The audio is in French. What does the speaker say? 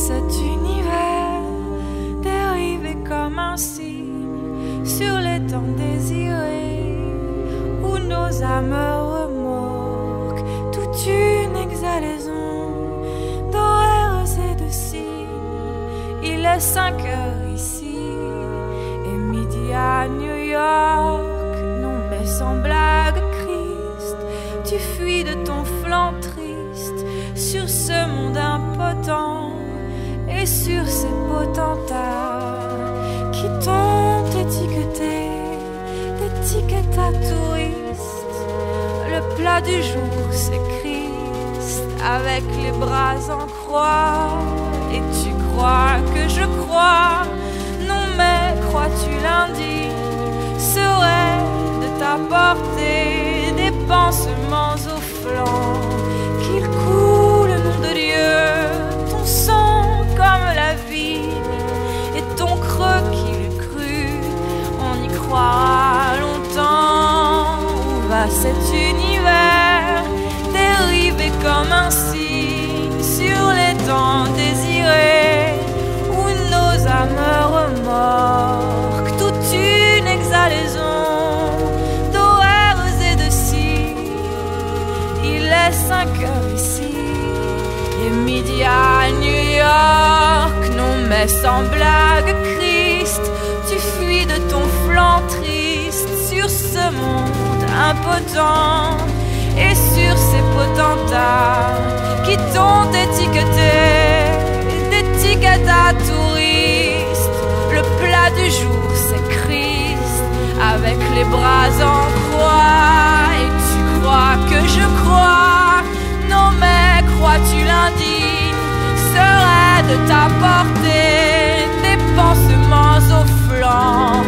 cet univers dérivé comme un signe sur les temps désirés où nos âmes remorquent toute une exhalaison d'horaires et de signes. Il est 5 heures ici et midi à New York. Non mais sans blague, Christ, tu fuis de ton flanc triste sur ce monde impotent et sur ces potentats qui t'ont étiqueté d'étiquette à touriste. Le plat du jour c'est Christ avec les bras en croix. Et tu crois que je crois? Non mais crois-tu l'indigne serait de t'apporter des pansements au flanc, qu'il coule au nom de Dieu, ton sang comme la vigne et ton creux qui l'eût cru, on y croira longtemps. Où va cet univers dérivé comme un signe sur les temps désirés où nos âmes remorquent toute une exhalaison d'horaires et de signes. Il est 5 heures ici et midi à New York. Non mais sans blague, Christ, tu fuis de ton flanc triste sur ce monde impotent et sur ces potentats qui t'ont étiqueté d'étiquette à touriste. Le plat du jour c'est Christ avec les bras en croix. Et tu crois que je crois? Non mais crois-tu l'indigne serait de t'apporter des pansements au flanc,